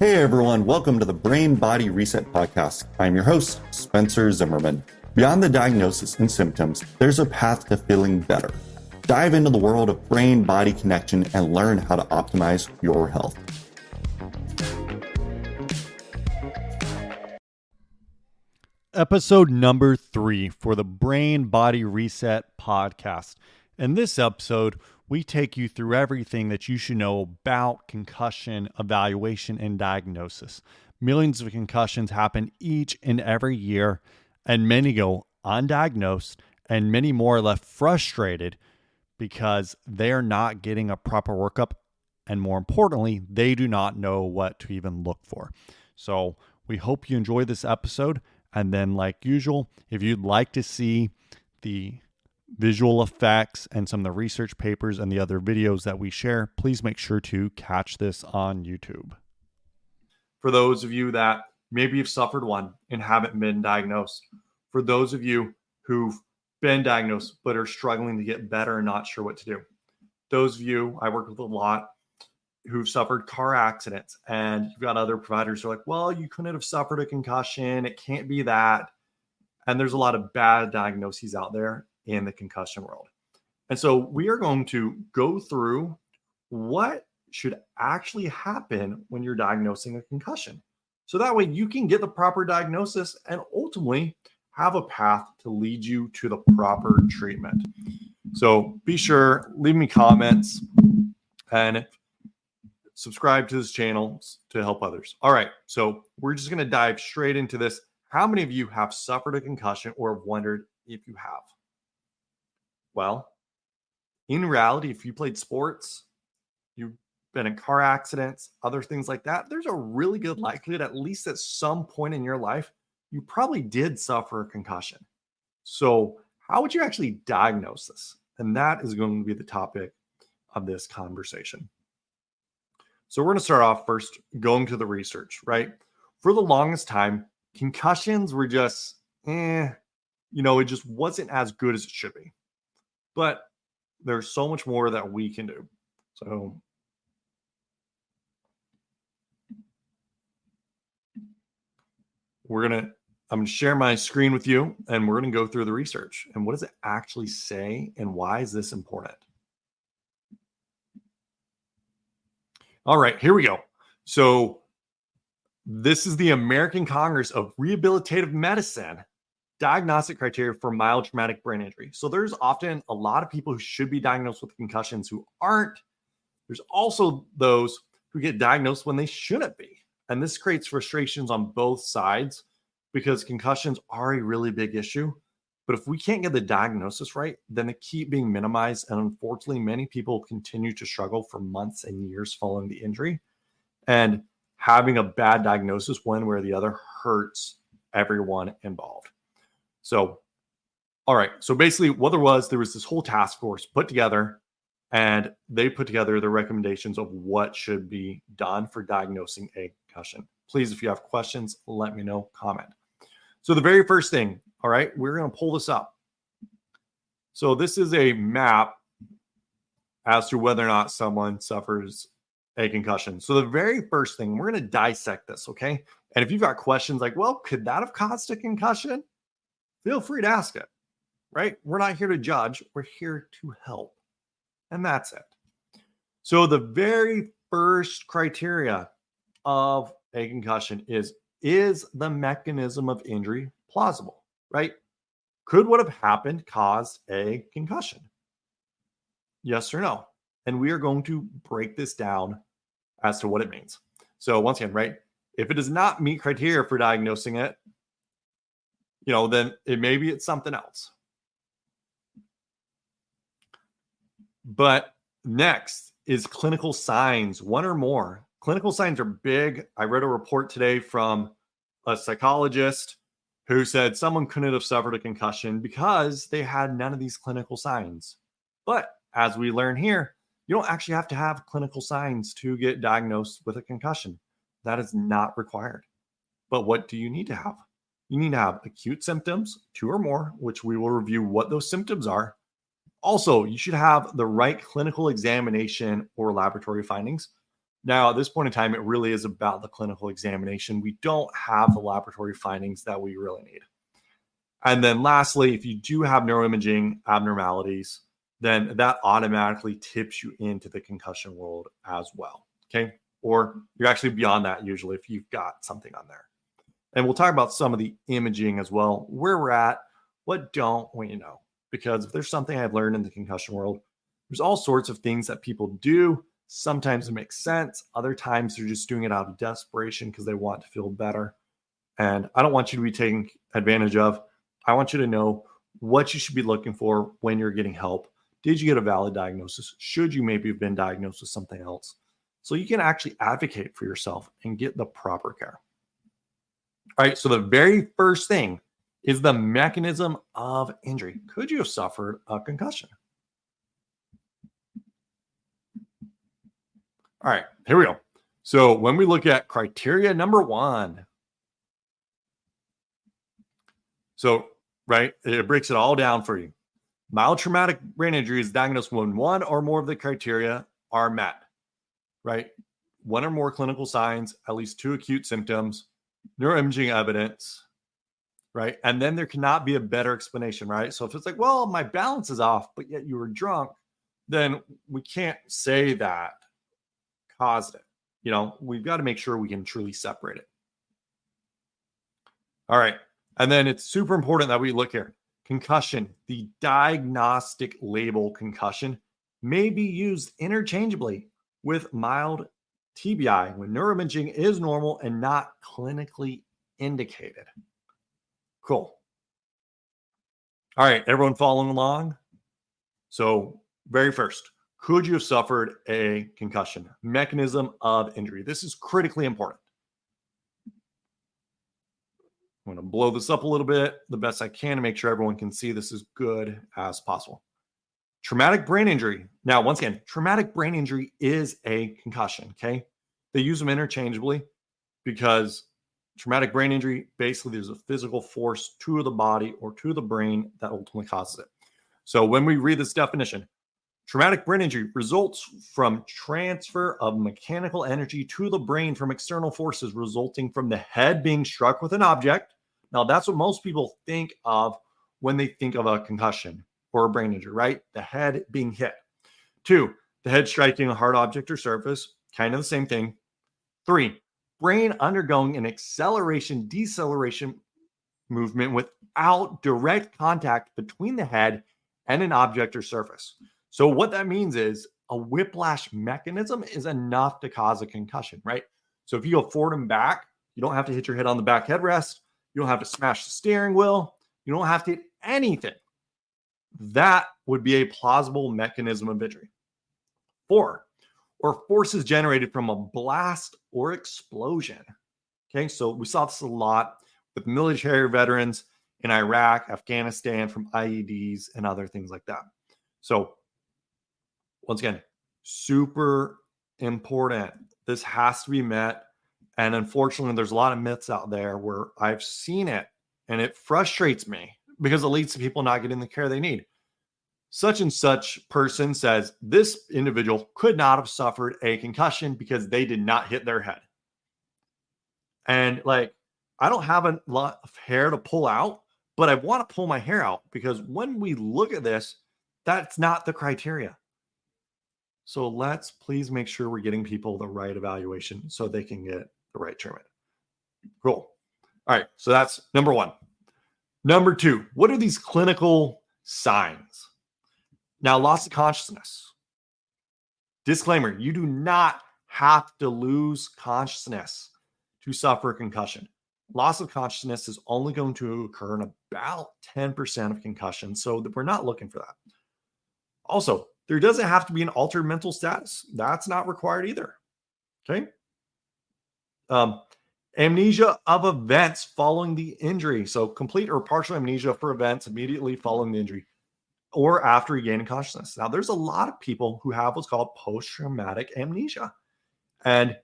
Hey everyone, welcome to the Brain Body Reset Podcast. I'm your host, Spencer Zimmerman. Beyond the diagnosis and symptoms, there's a path to feeling better. Dive into the world of brain-body connection and learn how to optimize your health. Episode number 3 for the Brain Body Reset Podcast. In this episode, we take you through everything that you should know about concussion evaluation and diagnosis. Millions of concussions happen each and every year, and many go undiagnosed, and many more are left frustrated because they are not getting a proper workup, and more importantly, they do not know what to even look for. So we hope you enjoy this episode, and then like usual, if you'd like to see the visual effects and some of the research papers and the other videos that we share, please make sure to catch this on YouTube. For those of you that maybe have suffered one and haven't been diagnosed, for those of you who've been diagnosed but are struggling to get better and not sure what to do, those of you I work with a lot who've suffered car accidents, and you've got other providers who are like, well, you couldn't have suffered a concussion, it can't be that. And there's a lot of bad diagnoses out there in the concussion world. And so we are going to go through what should actually happen when you're diagnosing a concussion. So that way you can get the proper diagnosis and ultimately have a path to lead you to the proper treatment. So be sure, leave me comments and subscribe to this channel to help others. All right, so we're just going to dive straight into this. How many of you have suffered a concussion or have wondered if you have? Well, in reality, if you played sports, you've been in car accidents, other things like that, there's a really good likelihood, at least at some point in your life, you probably did suffer a concussion. So how would you actually diagnose this? And that is going to be the topic of this conversation. So we're going to start off first going to the research, right? For the longest time, concussions were just, it just wasn't as good as it should be. But there's so much more that we can do. So I'm going to share my screen with you, and we're going to go through the research. And what does it actually say, and why is this important? All right, here we go. So this is the American Congress of Rehabilitative Medicine diagnostic criteria for mild traumatic brain injury. So there's often a lot of people who should be diagnosed with concussions who aren't. There's also those who get diagnosed when they shouldn't be. And this creates frustrations on both sides because concussions are a really big issue. But if we can't get the diagnosis right, then they keep being minimized. And unfortunately, many people continue to struggle for months and years following the injury. And having a bad diagnosis one way or the other hurts everyone involved. So, all right. So basically what there was this whole task force put together, and they put together the recommendations of what should be done for diagnosing a concussion. Please, if you have questions, let me know, comment. So the very first thing, all right, we're going to pull this up. So this is a map as to whether or not someone suffers a concussion. So the very first thing, we're going to dissect this, okay? And if you've got questions like, well, could that have caused a concussion? Feel free to ask it, right? We're not here to judge. We're here to help. And that's it. So the very first criteria of a concussion is the mechanism of injury plausible, right? Could what have happened cause a concussion? Yes or no? And we are going to break this down as to what it means. So once again, right? If it does not meet criteria for diagnosing it, then maybe it's something else. But next is clinical signs, one or more. Clinical signs are big. I read a report today from a psychologist who said someone couldn't have suffered a concussion because they had none of these clinical signs. But as we learn here, you don't actually have to have clinical signs to get diagnosed with a concussion. That is not required. But what do you need to have? You need to have acute symptoms, 2 or more, which we will review what those symptoms are. Also, you should have the right clinical examination or laboratory findings. Now, at this point in time, it really is about the clinical examination. We don't have the laboratory findings that we really need. And then lastly, if you do have neuroimaging abnormalities, then that automatically tips you into the concussion world as well. Okay. Or you're actually beyond that usually if you've got something on there. And we'll talk about some of the imaging as well, where we're at, what don't we know. Because if there's something I've learned in the concussion world, there's all sorts of things that people do. Sometimes it makes sense. Other times they're just doing it out of desperation because they want to feel better. And I don't want you to be taken advantage of. I want you to know what you should be looking for when you're getting help. Did you get a valid diagnosis? Should you maybe have been diagnosed with something else? So you can actually advocate for yourself and get the proper care. All right, so the very first thing is the mechanism of injury. Could you have suffered a concussion? All right, here we go. So when we look at criteria number 1, so, right, it breaks it all down for you. Mild traumatic brain injury is diagnosed when one or more of the criteria are met, right? One or more clinical signs, at least 2 acute symptoms, neuroimaging evidence, right? And then there cannot be a better explanation, right? So if it's like, well, my balance is off, but yet you were drunk, then we can't say that caused it. You know, we've got to make sure we can truly separate it. All right. And then it's super important that we look here. Concussion, the diagnostic label concussion may be used interchangeably with mild TBI when neuroimaging is normal and not clinically indicated. Cool. All right, everyone following along? So, very first, could you have suffered a concussion? Mechanism of injury. This is critically important. I'm going to blow this up a little bit the best I can to make sure everyone can see this as good as possible. Traumatic brain injury. Now, once again, traumatic brain injury is a concussion, okay? They use them interchangeably because traumatic brain injury, basically there's a physical force to the body or to the brain that ultimately causes it. So when we read this definition, traumatic brain injury results from transfer of mechanical energy to the brain from external forces resulting from the head being struck with an object. Now, that's what most people think of when they think of a concussion or a brain injury, right? The head being hit. 2, the head striking a hard object or surface, kind of the same thing. 3, brain undergoing an acceleration, deceleration movement without direct contact between the head and an object or surface. So what that means is a whiplash mechanism is enough to cause a concussion, right? So if you go forward and back, you don't have to hit your head on the back headrest. You don't have to smash the steering wheel. You don't have to hit anything. That would be a plausible mechanism of injury. 4, or forces generated from a blast or explosion. Okay, so we saw this a lot with military veterans in Iraq, Afghanistan from IEDs and other things like that. So once again, super important. This has to be met. And unfortunately, there's a lot of myths out there where I've seen it and it frustrates me because it leads to people not getting the care they need. Such and such person says this individual could not have suffered a concussion because they did not hit their head. And like, I don't have a lot of hair to pull out, but I want to pull my hair out because when we look at this, that's not the criteria. So let's please make sure we're getting people the right evaluation so they can get the right treatment. Cool. All right. So that's number 1. Number 2, what are these clinical signs? Now, loss of consciousness. Disclaimer, you do not have to lose consciousness to suffer a concussion. Loss of consciousness is only going to occur in about 10% of concussions, so we're not looking for that. Also, there doesn't have to be an altered mental status. That's not required either. Okay. Amnesia of events following the injury. So complete or partial amnesia for events immediately following the injury or after regaining consciousness. Now, there's a lot of people who have what's called post-traumatic amnesia. And,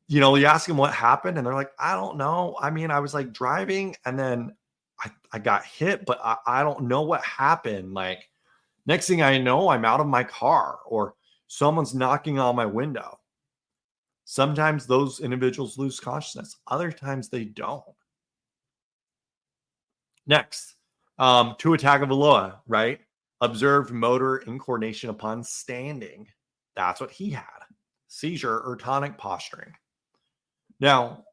you know, you ask them what happened and they're like, I don't know. I mean, I was like driving and then I got hit, but I don't know what happened. Like, next thing I know, I'm out of my car or someone's knocking on my window. Sometimes those individuals lose consciousness. Other times they don't. Next, Tua Tagovailoa, right? Observed motor incoordination upon standing. That's what he had. Seizure or tonic posturing. Now,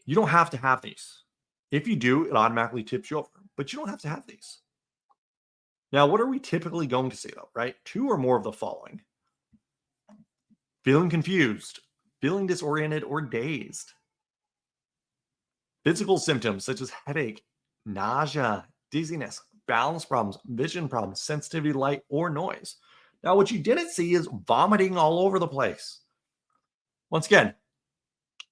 you don't have to have these. If you do, it automatically tips you over, but you don't have to have these. Now, what are we typically going to see though, right? 2 or more of the following. Feeling confused, feeling disoriented or dazed. Physical symptoms such as headache, nausea, dizziness, balance problems, vision problems, sensitivity to light or noise. Now, what you didn't see is vomiting all over the place. Once again,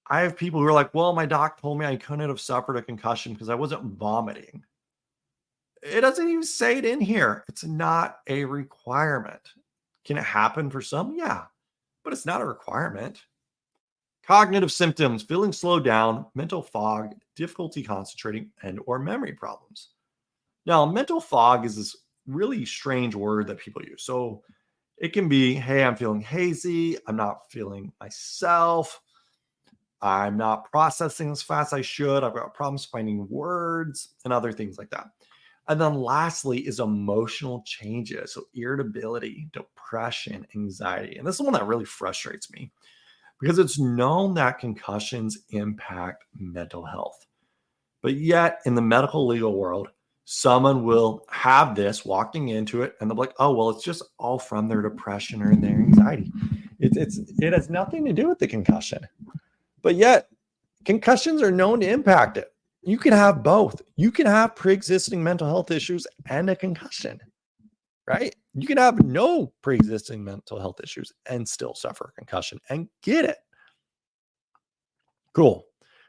I have people who are like, well, my doc told me I couldn't have suffered a concussion because I wasn't vomiting. It doesn't even say it in here. It's not a requirement. Can it happen for some? Yeah, but it's not a requirement. Cognitive symptoms, feeling slowed down, mental fog, difficulty concentrating, and or memory problems. Now, mental fog is this really strange word that people use. So it can be, hey, I'm feeling hazy. I'm not feeling myself. I'm not processing as fast as I should. I've got problems finding words and other things like that. And then lastly is emotional changes. So irritability, depression, anxiety. And this is one that really frustrates me because it's known that concussions impact mental health. But yet in the medical legal world, someone will have this walking into it and they'll be like, oh, well, it's just all from their depression or their anxiety. It has nothing to do with the concussion. But yet concussions are known to impact it. You can have both. You can have pre-existing mental health issues and a concussion, right? You can have no pre-existing mental health issues and still suffer a concussion and get it. Cool,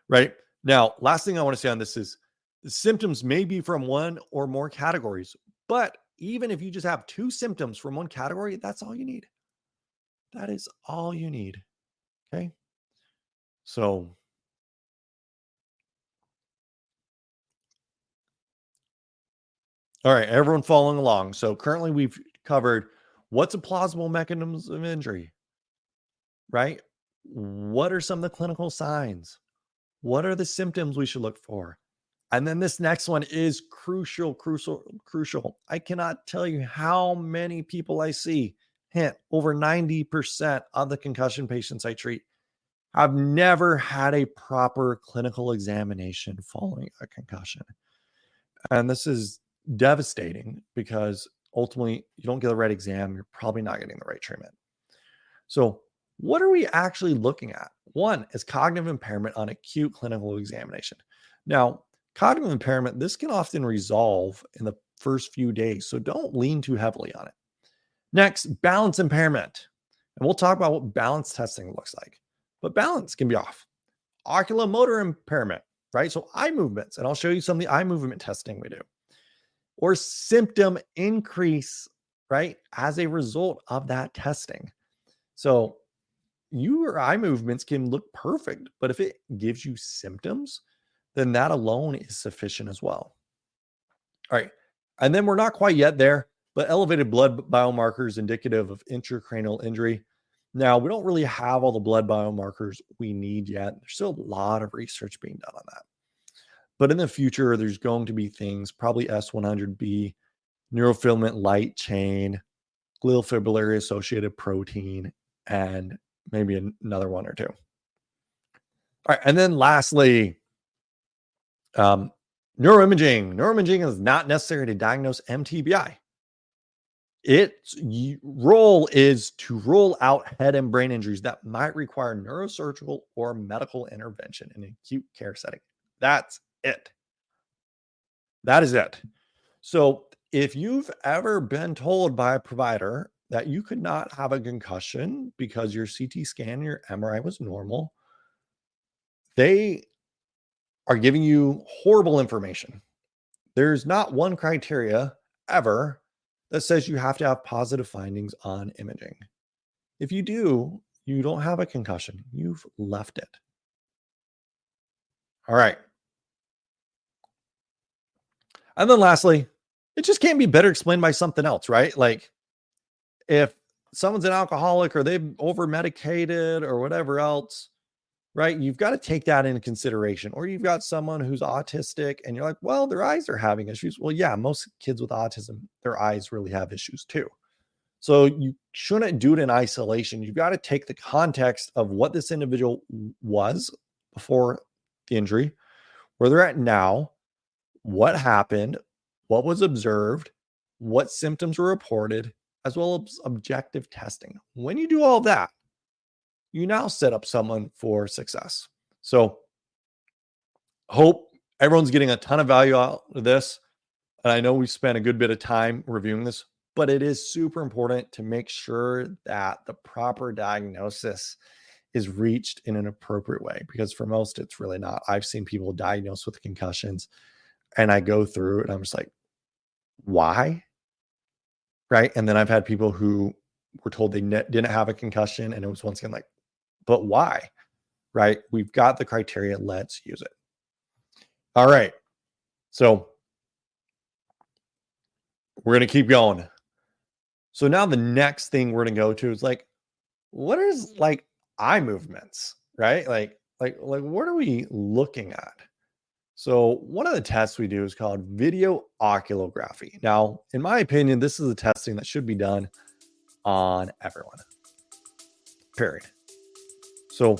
right? Now, last thing I want to say on this is the symptoms may be from one or more categories, but even if you just have 2 symptoms from one category, that's all you need. That is all you need, okay? So, all right, everyone following along. So currently we've covered what's a plausible mechanism of injury, right? What are some of the clinical signs? What are the symptoms we should look for? And then this next one is crucial. I cannot tell you how many people I see, hint, over 90% of the concussion patients I treat have never had a proper clinical examination following a concussion. And this is devastating because ultimately you don't get the right exam, you're probably not getting the right treatment. So what are we actually looking at? One is cognitive impairment on acute clinical examination. Now, cognitive impairment, this can often resolve in the first few days, so don't lean too heavily on it. Next, balance impairment. And we'll talk about what balance testing looks like. But balance can be off. Oculomotor impairment, right? So eye movements, and I'll show you some of the eye movement testing we do. Or symptom increase, right? As a result of that testing. So your eye movements can look perfect, but if it gives you symptoms, then that alone is sufficient as well. All right. And then we're not quite yet there, but elevated blood biomarkers indicative of intracranial injury. Now, we don't really have all the blood biomarkers we need yet. There's still a lot of research being done on that. But in the future, there's going to be things, probably S100B, neurofilament light chain, glial fibrillary associated protein, and maybe another one or 2. All right. And then lastly, neuroimaging. Neuroimaging is not necessary to diagnose MTBI. Its role is to rule out head and brain injuries that might require neurosurgical or medical intervention in an acute care setting. That's it. That is it. So if you've ever been told by a provider that you could not have a concussion because your CT scan, your MRI was normal, they are giving you horrible information. There's not one criteria ever that says you have to have positive findings on imaging. If you do, you don't have a concussion. You've left it. All right. And then lastly, it just can't be better explained by something else, right? Like if someone's an alcoholic or they've over medicated or whatever else, right? You've got to take that into consideration. Or you've got someone who's autistic and you're like, well, their eyes are having issues. Well, yeah, most kids with autism, their eyes really have issues too. So you shouldn't do it in isolation. You've got to take the context of what this individual was before the injury, where they're at now, what happened, what was observed, what symptoms were reported, as well as objective testing. When you do all that, you now set up someone for success. So hope everyone's getting a ton of value out of this. And I know we spent a good bit of time reviewing this, but it is super important to make sure that the proper diagnosis is reached in an appropriate way, because for most, it's really not. I've seen people diagnosed with concussions and I go through and I'm just like, why? Right. And then I've had people who were told they didn't have a concussion. And it was once again like, but why? Right. We've got the criteria. Let's use it. All right. So we're going to keep going. So now the next thing we're going to go to is like, what is like eye movements, right? Like what are we looking at? So one of the tests we do is called video oculography. Now, in my opinion, this is a testing that should be done on everyone, period. So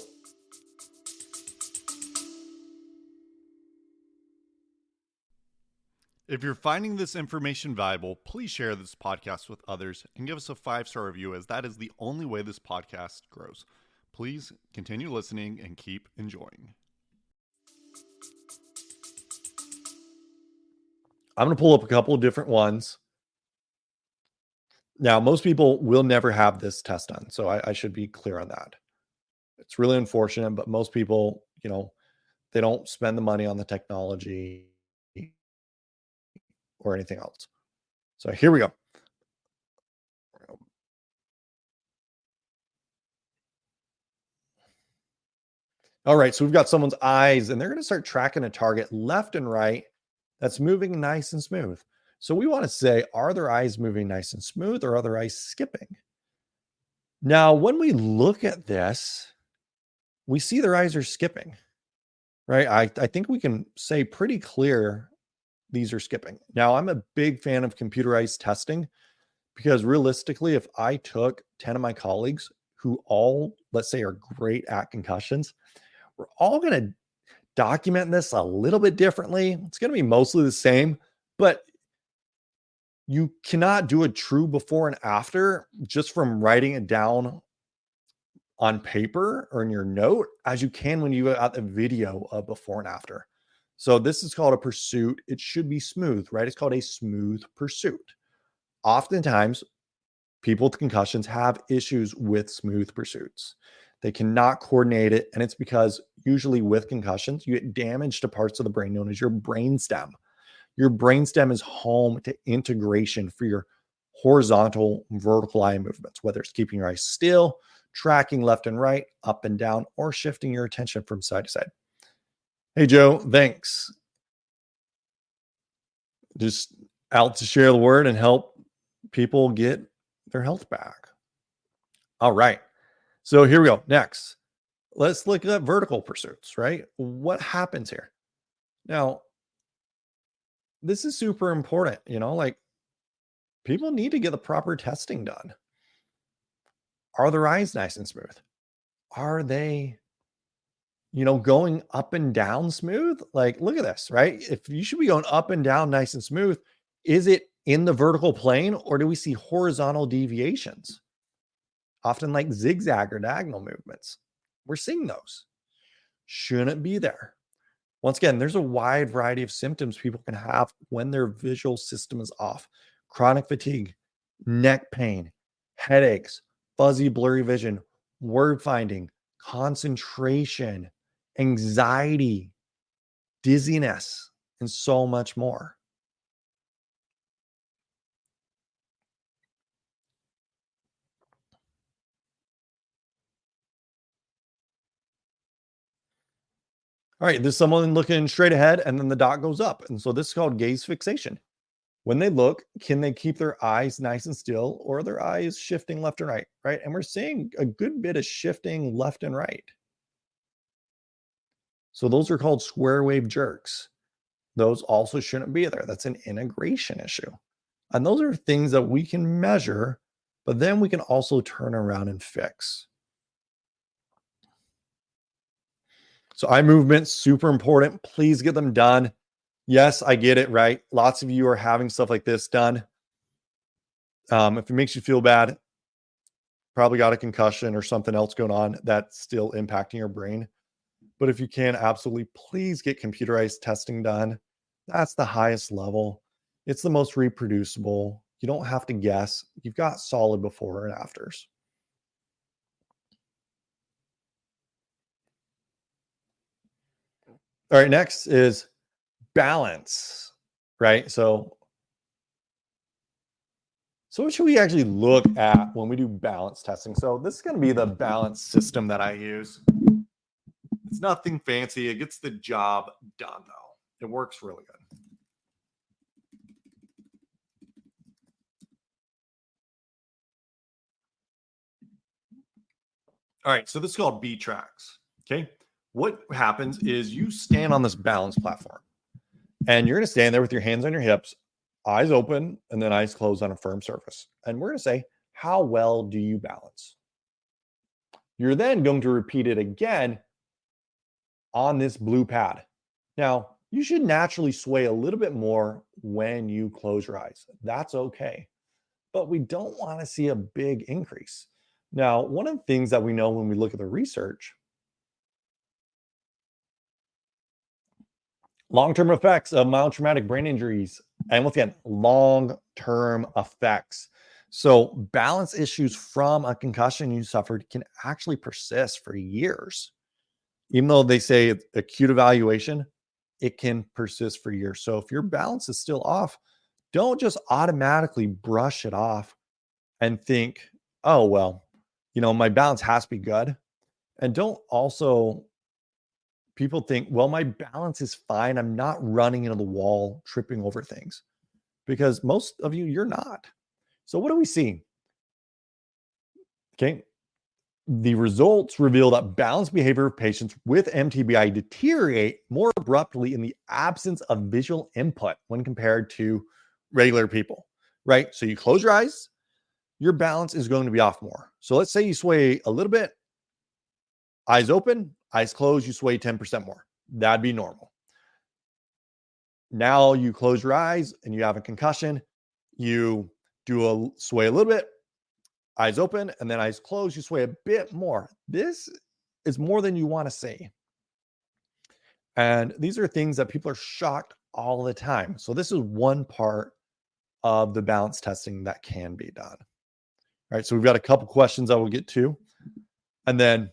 if you're finding this information valuable, please share this podcast with others and give us a 5-star review, as that is the only way this podcast grows. Please continue listening and keep enjoying. I'm going to pull up a couple of different ones. Now, most people will never have this test done, so I should be clear on that. It's really unfortunate, but most people, they don't spend the money on the technology or anything else. So here we go. All right, so we've got someone's eyes, and they're going to start tracking a target left and right that's moving nice and smooth. So we want to say, are their eyes moving nice and smooth, or are their eyes skipping? Now, when we look at this, we see their eyes are skipping, right? I think we can say pretty clear these are skipping. Now, I'm a big fan of computerized testing, because realistically, if I took 10 of my colleagues who all, let's say, are great at concussions, we're all going to document this a little bit differently. It's going to be mostly the same, but you cannot do a true before and after just from writing it down on paper or in your note as you can when you got the video of before and after. So this is called a pursuit. It should be smooth, right? It's called a smooth pursuit. Oftentimes, people with concussions have issues with smooth pursuits. They cannot coordinate it. And it's because usually with concussions, you get damage to parts of the brain known as your brainstem. Your brainstem is home to integration for your horizontal, vertical eye movements, whether it's keeping your eyes still, tracking left and right, up and down, or shifting your attention from side to side. Hey, Joe, thanks. Just out to share the word and help people get their health back. All right. So here we go. Next, let's look at vertical pursuits, right? What happens here? Now, this is super important, like people need to get the proper testing done. Are their eyes nice and smooth? Are they, going up and down smooth? Like, look at this, right? If you should be going up and down nice and smooth, is it in the vertical plane, or do we see horizontal deviations? Often like zigzag or diagonal movements. We're seeing those. Shouldn't be there. Once again, there's a wide variety of symptoms people can have when their visual system is off. Chronic fatigue, neck pain, headaches, fuzzy, blurry vision, word finding, concentration, anxiety, dizziness, and so much more. All right, there's someone looking straight ahead and then the dot goes up. And so this is called gaze fixation. When they look, can they keep their eyes nice and still, or are their eyes shifting left and right, right? And we're seeing a good bit of shifting left and right. So those are called square wave jerks. Those also shouldn't be there. That's an integration issue. And those are things that we can measure, but then we can also turn around and fix. So eye movement, super important. Please get them done. Yes, I get it, right? Lots of you are having stuff like this done. If it makes you feel bad, probably got a concussion or something else going on that's still impacting your brain. But if you can, absolutely, please get computerized testing done. That's the highest level. It's the most reproducible. You don't have to guess. You've got solid before and afters. All right, next is balance, right? So what should we actually look at when we do balance testing? So this is going to be the balance system that I use. It's nothing fancy. It gets the job done, though. It works really good. All right, so this is called B tracks. Okay. What happens is you Stand on this balance platform, and you're going to stand there with your hands on your hips, eyes open, and then eyes closed on a firm surface. And we're going to say, how well do you balance? You're then going to repeat it again on this blue pad. Now, you should naturally sway a little bit more when you close your eyes. That's okay. But we don't want to see a big increase. Now, one of the things that we know when we look at the research, long-term effects of mild traumatic brain injuries, and once again, long-term effects. So balance issues from a concussion you suffered can actually persist for years. Even though they say acute evaluation, it can persist for years. So if your balance is still off, don't just automatically brush it off and think, oh, well, my balance has to be good. And don't also, people think, well, my balance is fine. I'm not running into the wall, tripping over things, because most of you, you're not. So what do we see? Okay. The results reveal that balanced behavior of patients with MTBI deteriorate more abruptly in the absence of visual input when compared to regular people, right? So you close your eyes, your balance is going to be off more. So let's say you sway a little bit, eyes open, eyes closed, you sway 10% more. That'd be normal. Now you close your eyes and you have a concussion, you do a sway a little bit, eyes open, and then eyes closed, you sway a bit more. This is more than you want to see. And these are things that people are shocked all the time. So this is one part of the balance testing that can be done. All right, so we've got a couple questions I will get to. And then,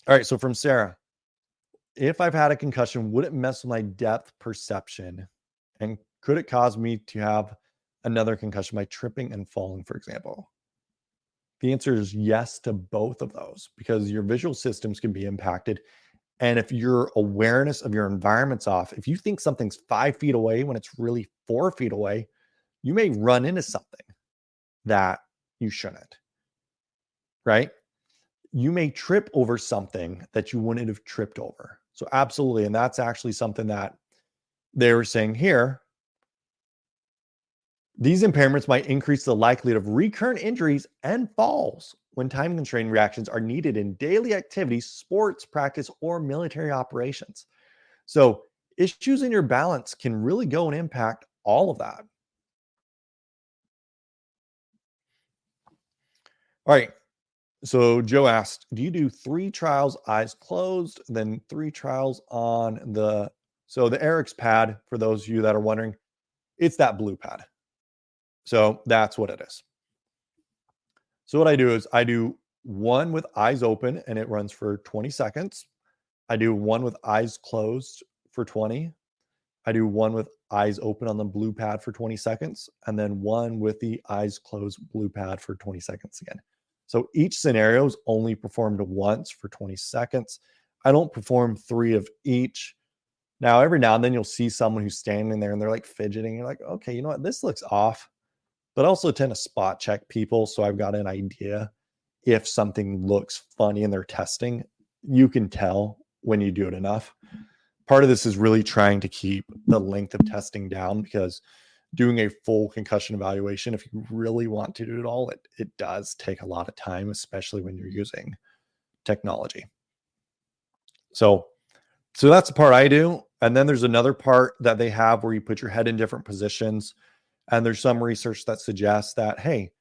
all right, so from Sarah, if I've had a concussion, would it mess with my depth perception? And could it cause me to have another concussion by tripping and falling, for example? The answer is yes to both of those, because your visual systems can be impacted. And if your awareness of your environment's off, if you think something's 5 feet away when it's really 4 feet away, you may run into something that you shouldn't, right? You may trip over something that you wouldn't have tripped over. So absolutely. And that's actually something that they were saying here. These impairments might increase the likelihood of recurrent injuries and falls when time-constrained reactions are needed in daily activities, sports, practice, or military operations. So issues in your balance can really go and impact all of that. All right. So Joe asked, do you do 3 trials, eyes closed, then 3 trials on the Eric's pad, for those of you that are wondering, it's that blue pad. So that's what it is. So what I do is I do one with eyes open and it runs for 20 seconds. I do one with eyes closed for 20. I do one with eyes open on the blue pad for 20 seconds, and then one with the eyes closed blue pad for 20 seconds again. So each scenario is only performed once for 20 seconds. I don't perform 3 of each. Now, every now and then you'll see someone who's standing there and they're like fidgeting. You're like, okay, you know what? This looks off. But I also tend to spot check people. So I've got an idea if something looks funny in their testing. You can tell when you do it enough. Part of this is really trying to keep the length of testing down, because doing a full concussion evaluation, if you really want to do it all, it does take a lot of time, especially when you're using technology. So that's the part I do. And then there's another part that they have where you put your head in different positions. And there's some research that suggests that, hey,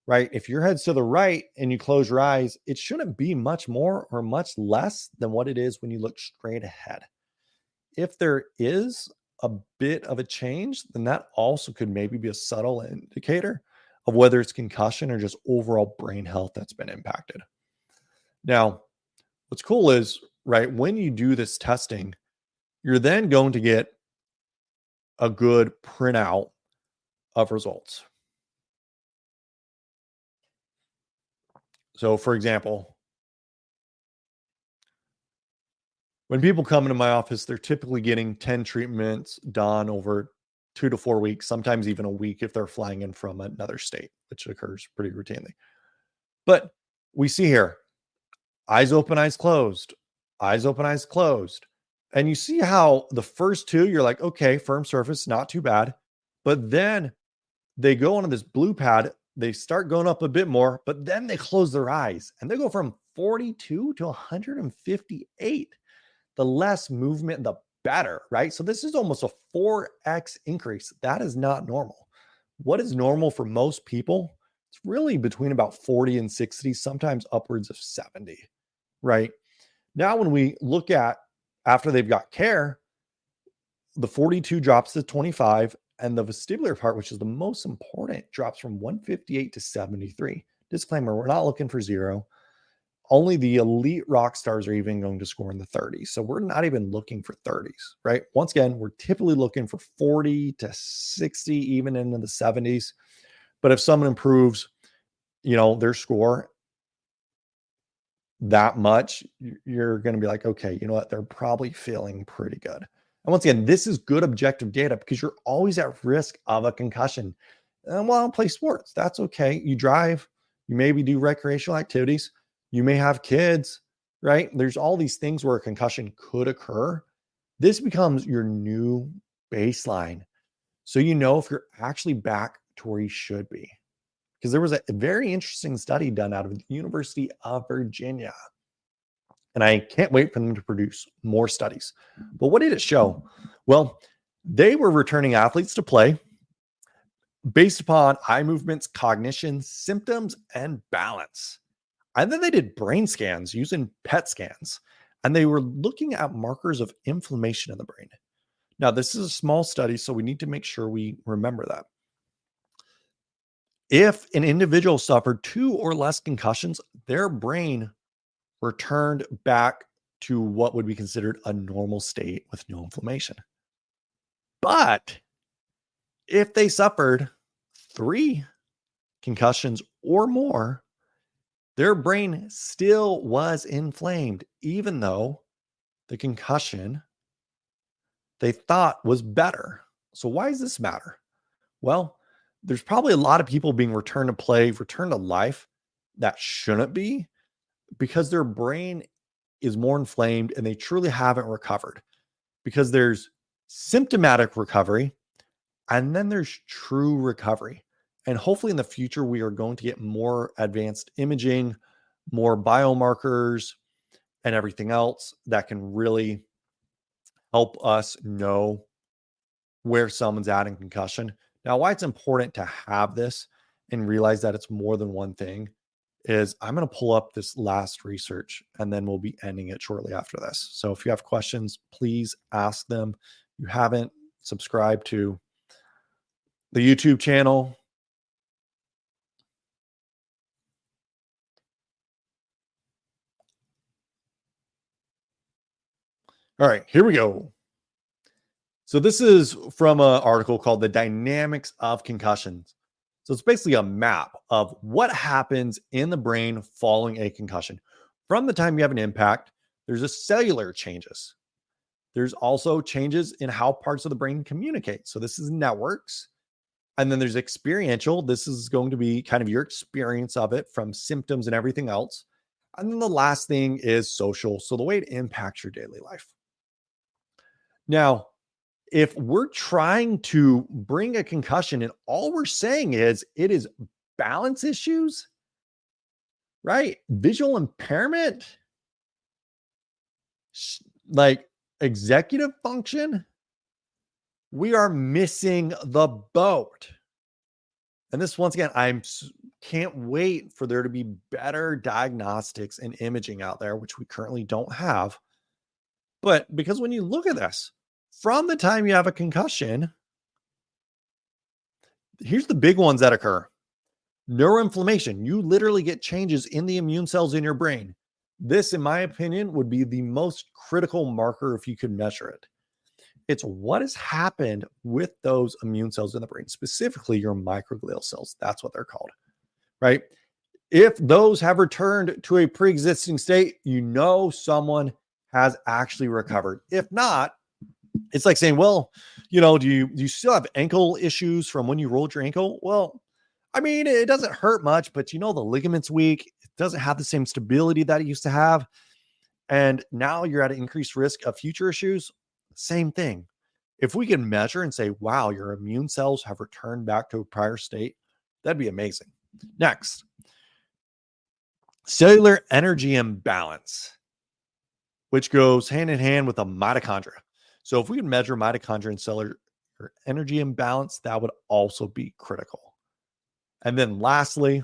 right, if your head's to the right and you close your eyes, it shouldn't be much more or much less than what it is when you look straight ahead. If there is a bit of a change, then that also could maybe be a subtle indicator of whether it's concussion or just overall brain health that's been impacted. Now, what's cool is, right, when you do this testing, you're then going to get a good printout of results. So, for example, when people come into my office, they're typically getting 10 treatments done over 2 to 4 weeks, sometimes even a week if they're flying in from another state, which occurs pretty routinely. But we see here, eyes open, eyes closed, eyes open, eyes closed. And you see how the first two, you're like, okay, firm surface, not too bad. But then they go onto this blue pad, they start going up a bit more, but then they close their eyes and they go from 42 to 158. The less movement, the better, right? So this is almost a 4x increase. That is not normal. What is normal for most people? It's really between about 40 and 60, sometimes upwards of 70, right? Now, when we look at after they've got care, the 42 drops to 25, and the vestibular part, which is the most important, drops from 158 to 73. Disclaimer, we're not looking for zero. Only the elite rock stars are even going to score in the 30s. So we're not even looking for 30s, right? Once again, we're typically looking for 40 to 60, even into the 70s. But if someone improves, their score that much, you're going to be like, okay, you know what? They're probably feeling pretty good. And once again, this is good objective data because you're always at risk of a concussion. And while play sports, that's okay. You drive, you maybe do recreational activities, you may have kids, right? There's all these things where a concussion could occur. This becomes your new baseline. So you know if you're actually back to where you should be. Because there was a very interesting study done out of the University of Virginia. And I can't wait for them to produce more studies. But what did it show? Well, they were returning athletes to play based upon eye movements, cognition, symptoms, and balance. And then they did brain scans using PET scans. And they were looking at markers of inflammation in the brain. Now, this is a small study, so we need to make sure we remember that. If an individual suffered 2 or less concussions, their brain returned back to what would be considered a normal state with no inflammation. But if they suffered 3 concussions or more, their brain still was inflamed, even though the concussion they thought was better. So why does this matter? Well, there's probably a lot of people being returned to play, returned to life that shouldn't be, because their brain is more inflamed and they truly haven't recovered. Because there's symptomatic recovery and then there's true recovery. And hopefully in the future, we are going to get more advanced imaging, more biomarkers, and everything else that can really help us know where someone's at in concussion. Now, why it's important to have this and realize that it's more than one thing is I'm going to pull up this last research and then we'll be ending it shortly after this. So if you have questions, please ask them. If you haven't subscribed to the YouTube channel, all right, here we go. So this is from an article called The Dynamics of Concussions. So it's basically a map of what happens in the brain following a concussion. From the time you have an impact, there's a cellular changes. There's also changes in how parts of the brain communicate. So this is networks. And then there's experiential. This is going to be kind of your experience of it from symptoms and everything else. And then the last thing is social. So the way it impacts your daily life. Now, if we're trying to bring a concussion and all we're saying is it is balance issues, right? Visual impairment, like executive function, we are missing the boat. And this, once again, can't wait for there to be better diagnostics and imaging out there, which we currently don't have. But because when you look at this, from the time you have a concussion, here's the big ones that occur. Neuroinflammation. You literally get changes in the immune cells in your brain. This, in my opinion, would be the most critical marker if you could measure it. It's what has happened with those immune cells in the brain, specifically your microglial cells. That's what they're called, right? If those have returned to a pre-existing state, you know someone has actually recovered. If not, it's like saying, well, do you still have ankle issues from when you rolled your ankle? Well, I mean, it doesn't hurt much, but the ligament's weak. It doesn't have the same stability that it used to have. And now you're at an increased risk of future issues. Same thing. If we can measure and say, wow, your immune cells have returned back to a prior state, that'd be amazing. Next, cellular energy imbalance, which goes hand in hand with the mitochondria. So if we can measure mitochondria and cellular energy imbalance, that would also be critical. And then lastly,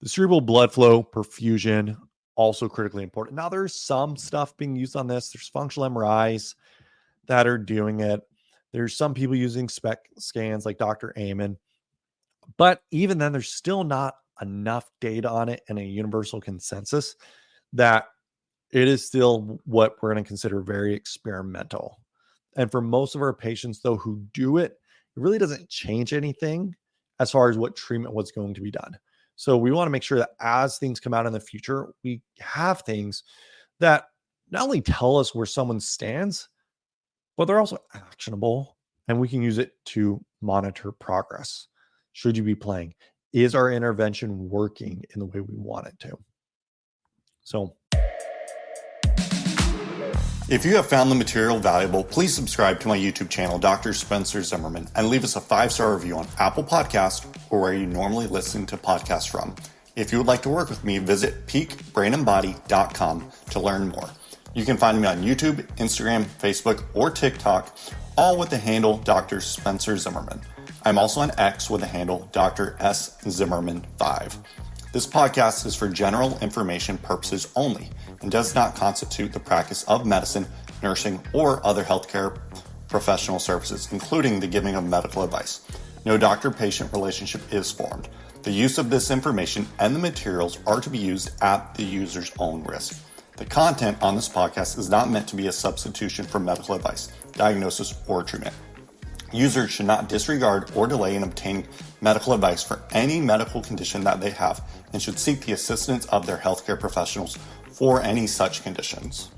the cerebral blood flow perfusion, also critically important. Now, there's some stuff being used on this. There's functional MRIs that are doing it. There's some people using SPECT scans like Dr. Amen. But even then, there's still not enough data on it and a universal consensus that it is still what we're going to consider very experimental. And for most of our patients, though, who do it, it really doesn't change anything as far as what treatment was going to be done. So we want to make sure that as things come out in the future, we have things that not only tell us where someone stands, but they're also actionable and we can use it to monitor progress. Should you be playing? Is our intervention working in the way we want it to? So, if you have found the material valuable, please subscribe to my YouTube channel, Dr. Spencer Zimmerman, and leave us a 5-star review on Apple Podcast or where you normally listen to podcasts from. If you would like to work with me, visit peakbrainandbody.com to learn more. You can find me on YouTube, Instagram, Facebook, or TikTok, all with the handle Dr. Spencer Zimmerman. I'm also on X with the handle Dr. S. Zimmerman 5. This podcast is for general information purposes only and does not constitute the practice of medicine, nursing, or other healthcare professional services, including the giving of medical advice. No doctor-patient relationship is formed. The use of this information and the materials are to be used at the user's own risk. The content on this podcast is not meant to be a substitution for medical advice, diagnosis, or treatment. Users should not disregard or delay in obtaining medical advice for any medical condition that they have and should seek the assistance of their healthcare professionals for any such conditions.